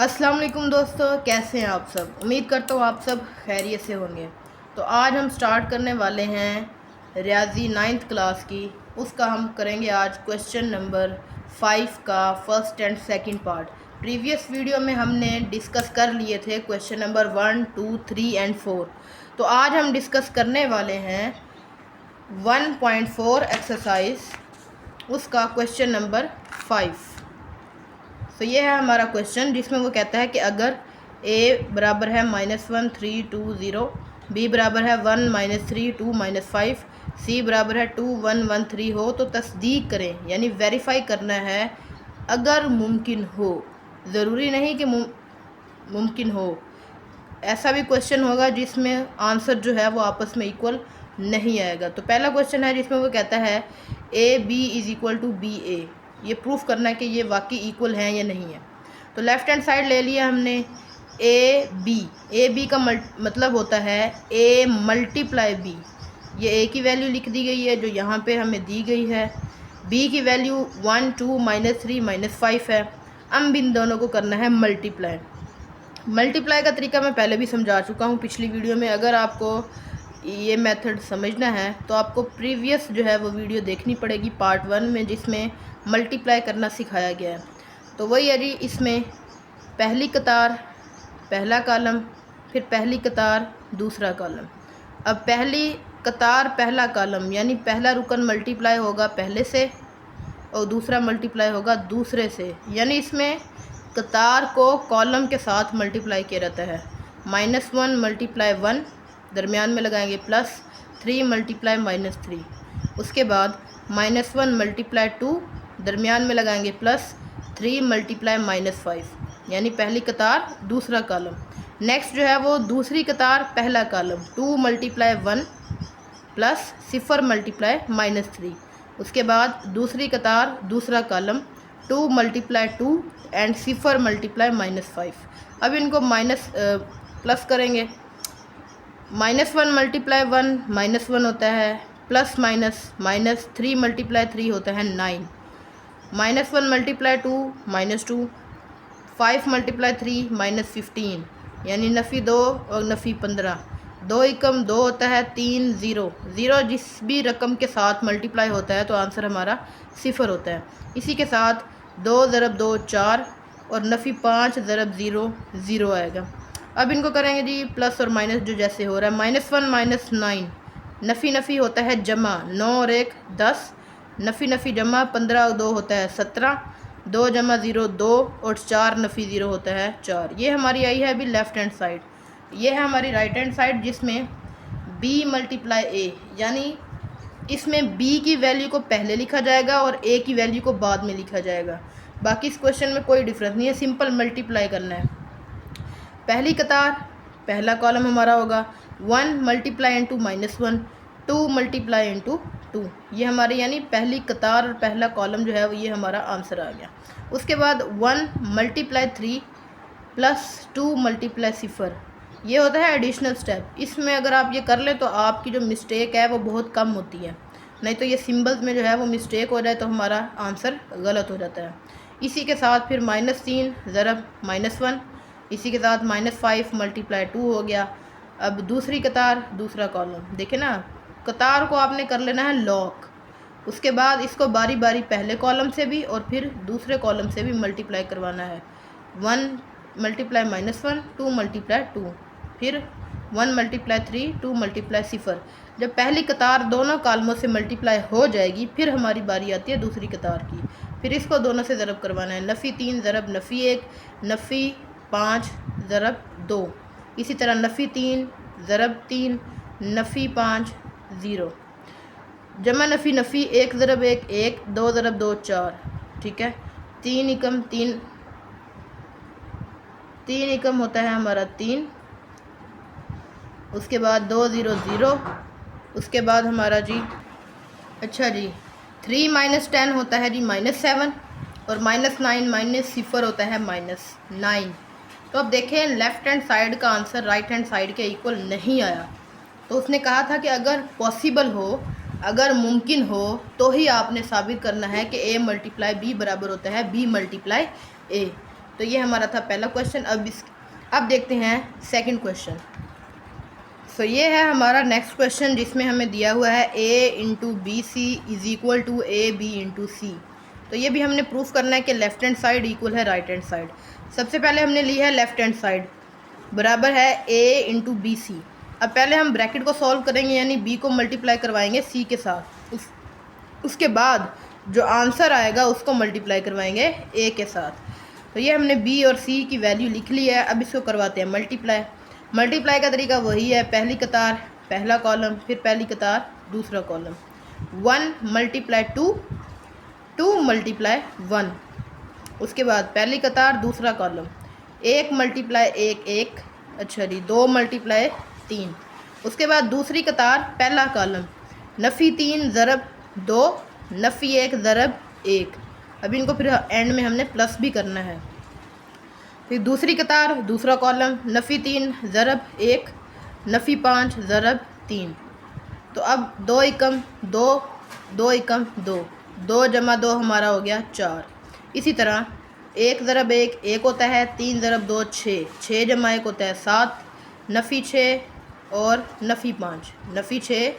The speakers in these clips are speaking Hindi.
अस्सलाम वालेकुम दोस्तों, कैसे हैं आप सब। उम्मीद करता हूँ आप सब खैरियत से होंगे। तो आज हम स्टार्ट करने वाले हैं रियाजी 9th क्लास की। उसका हम करेंगे आज क्वेश्चन नंबर 5 का first and second part. Previous video में हमने डिस्कस कर लिए थे क्वेश्चन नंबर 1, 2, 3 एंड 4। तो आज हम डिस्कस करने वाले हैं 1.4 एक्सरसाइज, उसका क्वेश्चन नंबर 5। तो ये है हमारा क्वेश्चन, जिसमें वो कहता है कि अगर a बराबर है -1 3 2 0, b बराबर है 1 -3 2 -5, c बराबर है 2 1 1 3 हो तो तस्दीक करें, यानी वेरीफाई करना है अगर मुमकिन हो। ज़रूरी नहीं कि मुमकिन हो, ऐसा भी क्वेश्चन होगा जिसमें आंसर जो है वो आपस में इक्वल नहीं आएगा। तो पहला क्वेश्चन है जिसमें वो कहता है AB = BA। ये प्रूफ करना है कि ये वाकई इक्वल हैं या नहीं है। तो लेफ़्ट हैंड साइड ले लिया हमने ए बी का मतलब होता है A × B। ये A की वैल्यू लिख दी गई है जो यहाँ पे हमें दी गई है। B की वैल्यू 1 2 -3 -5 है। अब इन दोनों को करना है मल्टीप्लाई का तरीका मैं पहले भी समझा चुका हूँ पिछली वीडियो में। अगर आपको ये मेथड समझना है तो आपको प्रीवियस जो है वो वीडियो देखनी पड़ेगी पार्ट 1 में, जिसमें मल्टीप्लाई करना सिखाया गया है। तो वही है जी, इसमें पहली कतार पहला कॉलम, फिर पहली कतार दूसरा कॉलम। अब पहली कतार पहला कॉलम यानी पहला रुकन मल्टीप्लाई होगा पहले से और दूसरा मल्टीप्लाई होगा दूसरे से, यानी इसमें कतार को कॉलम के साथ मल्टीप्लाई किया जाता है। -1 × 1, दरमियान में लगाएंगे +3 × -3। उसके बाद -1 × 2, दरमियान में लगाएंगे +3 × -5, यानी पहली कतार दूसरा कॉलम। नेक्स्ट जो है वो दूसरी कतार पहला कॉलम 2 × 1 + 0 × -3। उसके बाद दूसरी कतार दूसरा कॉलम 2 × 2 एंड 0 × -5। अब इनको प्लस करेंगे। -1 × 1 -1 होता है, प्लस माइनस -3 × 3 होता है 9, -1 × 2 -2, 5 × 3 -15, यानी नफ़ी 2 और नफ़ी 15। 2 एकम 2 होता है 3 0 जिस भी रकम के साथ मल्टीप्लाई होता है तो आंसर हमारा 0 होता है। इसी के साथ 2 × 2 4 और नफ़ी 5 × 0 0 आएगा। अब इनको करेंगे जी प्लस और माइनस जो जैसे हो रहा है। -1 -9, नफ़ी नफ़ी होता है जमा, 9 और 1 10, नफ़ी नफ़ी जमा 15 और 2 होता है 17, 2 × 0 2 और 4 नफ़ी 0 होता है 4। ये हमारी आई है अभी लेफ़्ट हैंड साइड। ये है हमारी राइट हैंड साइड, जिसमें B × A, यानी इसमें B की वैल्यू को पहले लिखा जाएगा और A की वैल्यू को बाद में लिखा जाएगा। बाकी इस क्वेश्चन में कोई डिफरेंस नहीं है, सिंपल मल्टीप्लाई करना है। पहली कतार पहला कॉलम हमारा होगा 1 × -1 2 × 2, ये हमारी यानी पहली कतार और पहला कॉलम जो है वो ये हमारा आंसर आ गया। उसके बाद 1 × 3 + 2 × 0, ये होता है एडिशनल स्टेप। इसमें अगर आप ये कर लें तो आपकी जो मिस्टेक है वो बहुत कम होती है, नहीं तो ये सिंबल्स में जो है वो मिस्टेक हो जाए तो हमारा आंसर गलत हो जाता है। इसी के साथ फिर -3 ज़रब -1, इसी के साथ -5 × 2 हो गया। अब दूसरी कतार दूसरा कॉलम, देखें ना, कतार को आपने कर लेना है लॉक। उसके बाद इसको बारी बारी पहले कॉलम से भी और फिर दूसरे कॉलम से भी मल्टीप्लाई करवाना है। 1 × -1 2 × 2, फिर 1 × 3 2 × 0। जब पहली कतार दोनों कॉलमों से मल्टीप्लाई हो जाएगी फिर हमारी बारी आती है दूसरी कतार की। फिर इसको दोनों से ज़रब करवाना है, नफ़ी 3 ज़रब नफ़ी 1, नफ़ी 5 ज़रब 2, इसी तरह नफ़ी 3 ज़रब 3, नफ़ी 5 0, जमा नफ़ी नफ़ी 1 ज़रब 1 1, 2 ज़रब 2 4, ठीक है। 3 एकम 3 एकम होता है हमारा 3। उसके बाद 2 0 0, उसके बाद हमारा जी अच्छा जी 3 - 10 होता है जी -7 और -9 - 0 होता है -9। तो अब देखें लेफ़्ट हैंड साइड का आंसर राइट हैंड साइड के इक्वल नहीं आया। तो उसने कहा था कि अगर पॉसिबल हो, अगर मुमकिन हो तो ही आपने साबित करना है कि A × B बराबर होता है B × A। तो ये हमारा था पहला क्वेश्चन। अब देखते हैं सेकंड क्वेश्चन। सो ये है हमारा नेक्स्ट क्वेश्चन, जिसमें हमें दिया हुआ है a into B C is equal to A B into C. तो ये भी हमने प्रूफ करना है कि लेफ़्ट हैंड साइड इक्वल है राइट हैंड साइड। सबसे पहले हमने ली है लेफ़्ट हैंड साइड, बराबर है a इंटू बी सी। अब पहले हम ब्रैकेट को सॉल्व करेंगे, यानी b को मल्टीप्लाई करवाएंगे c के साथ। उसके बाद जो आंसर आएगा उसको मल्टीप्लाई करवाएंगे a के साथ। तो ये हमने b और c की वैल्यू लिख ली है। अब इसको करवाते हैं मल्टीप्लाई। मल्टीप्लाई का तरीका वही है, पहली कतार पहला कॉलम, फिर पहली कतार दूसरा कॉलम। 1 multiply 2, 2 multiply 1। उसके बाद पहली कतार दूसरा कॉलम, 1 मल्टीप्लाई 1 1, अच्छा जी 2 मल्टीप्लाई 3। उसके बाद दूसरी कतार पहला कॉलम, नफ़ी 3 ज़रब 2, नफ़ी 1 ज़रब 1। अभी इनको फिर एंड में हमने प्लस भी करना है। फिर दूसरी कतार दूसरा कॉलम, नफ़ी 3 ज़रब 1, नफ़ी 5 ज़रब 3। तो अब 2 एकम 2, 2 एकम 2, 2 जमा 2 हमारा हो गया 4। इसी तरह 1 ज़रब 1 1 होता है, 3 ज़रब 2 6, 6 जमा 1 होता है 7, नफ़ी 6 और नफ़ी 5, नफ़ी 6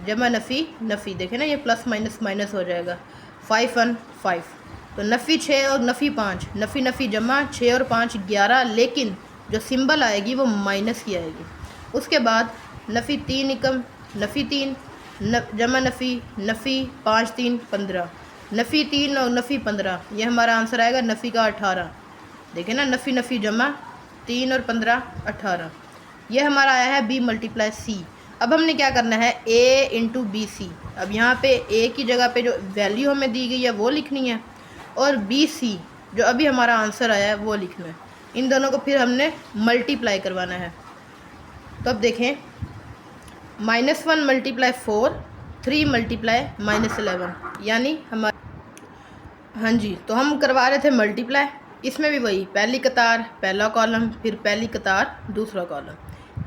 जमा नफ़ी देखें ना, ये प्लस माइनस माइनस हो जाएगा, 5 1 5। तो नफ़ी 6 और नफ़ी 5, नफ़ी जमा 6 और 5 11, लेकिन जो सिंबल आएगी वो माइनस की आएगी। उसके बाद नफ़ी 3 एकम नफ़ी 3 जमा नफ़ी 5 3 15, नफ़ी 3 और नफ़ी 15, ये हमारा आंसर आएगा नफ़ी का 18। देखें ना, नफ़ी जमा 3 और 15 18। ये हमारा आया है b मल्टीप्लाई c। अब हमने क्या करना है, a इंटू बी सी। अब यहाँ पे a की जगह पे जो वैल्यू हमें दी गई है वो लिखनी है, और बी सी जो अभी हमारा आंसर आया है वो लिखना है। इन दोनों को फिर हमने मल्टीप्लाई करवाना है। तो अब देखें, -1 मल्टीप्लाई 4, 3 मल्टीप्लाई -11, यानी हमारा, हाँ जी, तो हम करवा रहे थे मल्टीप्लाई। इसमें भी वही, पहली कतार पहला कॉलम, फिर पहली कतार दूसरा कॉलम,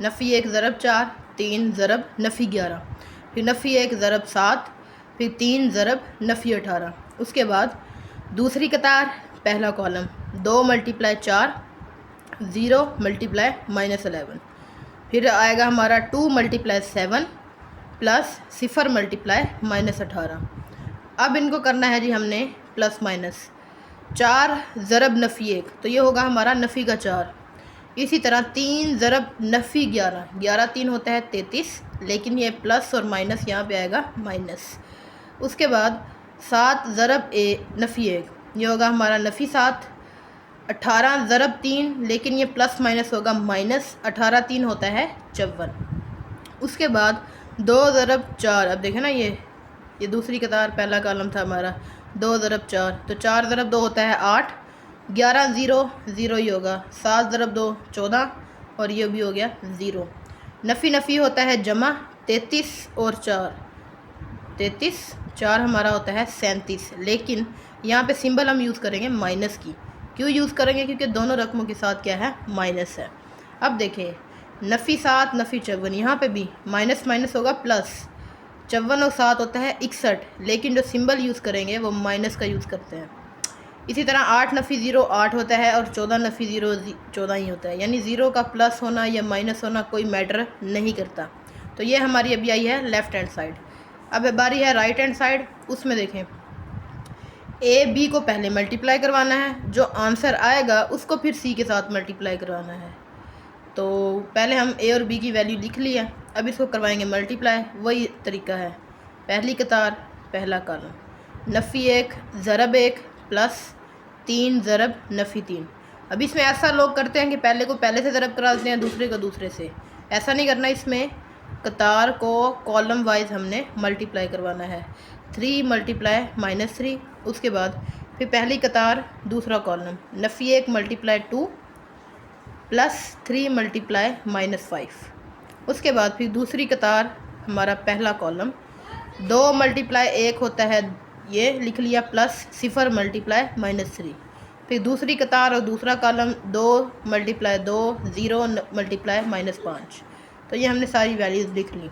नफ़ी 1 ज़रब 4, 3 ज़रब नफ़ी 11, फिर नफ़ी 1 ज़रब 7, फिर 3 ज़रब नफ़ी 18। उसके बाद दूसरी कतार पहला कॉलम, 2 मल्टीप्लाई 4, 0 मल्टीप्लाई -11, फिर आएगा हमारा 2 मल्टीप्लाई 7 प्लस 0 मल्टीप्लाई -18। अब इनको करना है जी हमने प्लस माइनस। 4 ज़रब नफ़ी 1, तो ये होगा हमारा नफ़ी का 4। इसी तरह 3 ज़रब नफ़ी 11, 11 3 होता है 33, लेकिन ये प्लस और माइनस यहाँ पे आएगा माइनस। उसके बाद 7 ज़रब नफ़ी 1, ये होगा हमारा नफ़ी 7। 18 ज़रब 3, लेकिन ये प्लस माइनस होगा माइनस, 18 3 होता है 54। उसके बाद 2 ज़रब 4, अब देखें ना, ये दूसरी कतार पहला कॉलम था हमारा, 2 ज़रब 4, तो 4 ज़रब 2 होता है 8, 11 0 0 ही होगा, 7 ज़रब 2 14, और ये भी हो गया 0। नफ़ी होता है जमा, 33 और 4, 33 4 हमारा होता है 37, लेकिन यहाँ पे सिंबल हम यूज़ करेंगे माइनस की। क्यों यूज़ करेंगे? क्योंकि दोनों रकमों के साथ क्या है, माइनस है। अब देखें, नफ़ी 7 नफ़ी 54, यहाँ पे भी माइनस माइनस होगा प्लस, 54 और 7 होता है 61, लेकिन जो सिंबल यूज़ करेंगे वो माइनस का यूज़ करते हैं। इसी तरह 8 नफ़ी 0 8 होता है, और 14 नफ़ी 0 14 ही होता है, यानी 0 का प्लस होना या माइनस होना कोई मैटर नहीं करता। तो ये हमारी अभी आई है लेफ़्ट हैंड साइड। अब बारी है राइट हैंड साइड। उसमें देखें, ए बी को पहले मल्टीप्लाई करवाना है, जो आंसर आएगा उसको फिर सी के साथ मल्टीप्लाई करवाना है। तो पहले हम ए और बी की वैल्यू लिख ली है, अब इसको करवाएंगे मल्टीप्लाई। वही तरीका है, पहली कतार पहला कॉलम, नफ़ी 1 ज़रब 1 प्लस 3 ज़रब नफ़ी 3। अब इसमें ऐसा लोग करते हैं कि पहले को पहले से ज़रब करा देते हैं, दूसरे को दूसरे से। ऐसा नहीं करना, इसमें कतार को कॉलम वाइज हमने मल्टीप्लाई करवाना है। 3 मल्टीप्लाई -3, उसके बाद फिर पहली कतार दूसरा कॉलम, नफ़ी 1 मल्टीप्लाई 2 प्लस 3 मल्टीप्लाई -5। उसके बाद फिर दूसरी कतार हमारा पहला कॉलम, 2 मल्टीप्लाई 1 होता है, ये लिख लिया, प्लस 0 मल्टीप्लाई -3। फिर दूसरी कतार और दूसरा कॉलम, 2 मल्टीप्लाई 2 0 मल्टीप्लाई -5। तो ये हमने सारी वैल्यूज़ लिख ली।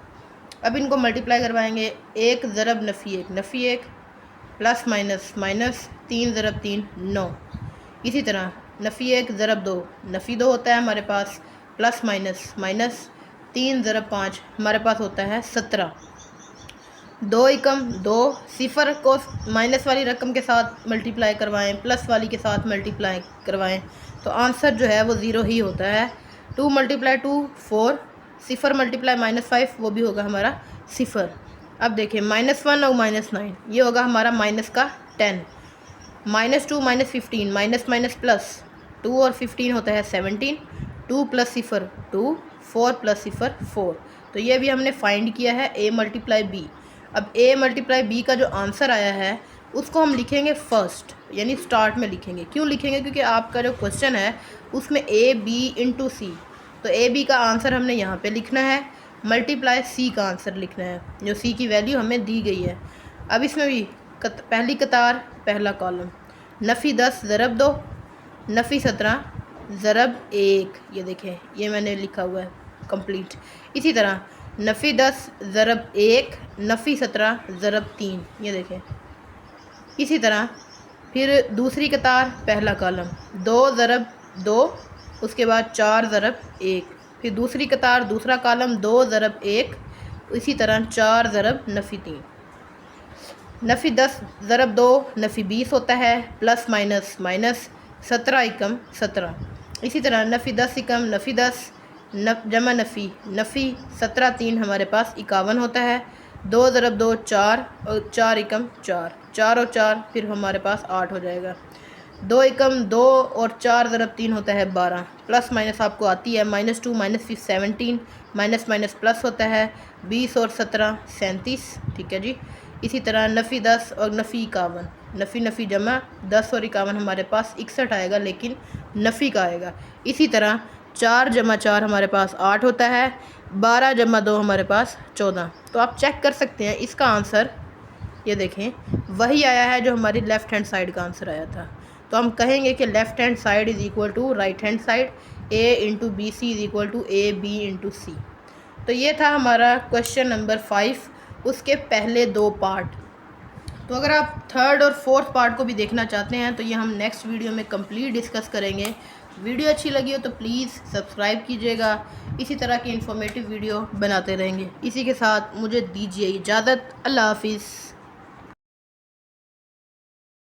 अब इनको मल्टीप्लाई करवाएंगे। 1 ज़रब नफ़ी 1 प्लस माइनस माइनस, 3 ज़रब 3 9। इसी तरह नफ़ी 1 ज़रब 2, नफ़ी 2 होता है हमारे पास प्लस माइनस माइनस 3 ज़रब 5 हमारे पास होता है 17। 2 एकम 2, सिफर को माइनस वाली रकम के साथ मल्टीप्लाई करवाएं, प्लस वाली के साथ मल्टीप्लाई करवाएं, तो आंसर जो है वो 0 ही होता है। 2 × 2 4, सिफर मल्टीप्लाई -5 वो भी होगा हमारा सिफर। अब देखिए -1 और -9 ये होगा हमारा माइनस का 10, -2 -15 माइनस माइनस प्लस 2 और 15 होता है 17, 2 + सिफर 2, 4 + सिफर 4। तो ये भी हमने फाइंड किया है a × b। अब a × b का जो आंसर आया है उसको हम लिखेंगे फर्स्ट, यानी स्टार्ट में लिखेंगे। क्यों लिखेंगे? क्योंकि आपका जो क्वेश्चन है उसमें a b × c, तो a b का आंसर हमने यहाँ पे लिखना है, मल्टीप्लाई c का आंसर लिखना है, जो c की वैल्यू हमें दी गई है। अब इसमें भी पहली कतार पहला कॉलम, नफ़ी 10 ज़रब 2, नफ़ी 17 ज़रब 1, ये देखें ये मैंने लिखा हुआ है कंप्लीट। इसी तरह नफ़ी 10 ज़रब 1, नफ़ी 17 ज़रब 3, ये देखें। इसी तरह फिर दूसरी कतार पहला कॉलम 2 ज़रब 2, उसके बाद 4 ज़रब 1, फिर दूसरी कतार दूसरा कॉलम 2 ज़रब 1, इसी तरह 4 ज़रब नफ़ी 3। नफ़ी 10 ज़रब 2 नफ़ी 20 होता है, प्लस माइनस माइनस 17 एकम 17। इसी तरह नफ़ी 10 एकम नफ़ी 10 जमा नफ़ी नफ़ी 17 3 हमारे पास 51 होता है। 2 ज़रब 2 4 और 4 एकम 4, 4 और 4 फिर हमारे पास 8 हो जाएगा। 2 एकम 2 और 4 ज़रब 3 होता है 12, प्लस माइनस आपको आती है -2 -5 17, माइनस माइनस प्लस होता है 20 और 17 37, ठीक है जी। इसी तरह नफ़ी 10 और नफ़ी 51, नफ़ी नफ़ी जमा 10 और 51 हमारे पास 61 आएगा, लेकिन नफ़ी का आएगा। इसी तरह 4 जमा 4 हमारे पास 8 होता है, 12 जमा 2 हमारे पास 14। तो आप चेक कर सकते हैं इसका आंसर ये देखें वही आया है जो हमारी लेफ़्ट हैंड साइड का आंसर आया था। तो हम कहेंगे कि left hand side is equal to right hand side, a × bc is equal to ab × c। तो ये था हमारा क्वेश्चन नंबर 5, उसके पहले 2 पार्ट। तो अगर आप थर्ड और फोर्थ पार्ट को भी देखना चाहते हैं तो ये हम नेक्स्ट वीडियो में कंप्लीट डिस्कस करेंगे। वीडियो अच्छी लगी हो तो प्लीज़ सब्सक्राइब कीजिएगा, इसी तरह की इन्फॉर्मेटिव वीडियो बनाते रहेंगे। इसी के साथ मुझे दीजिए इजाज़त। अल्लाह हाफिज़।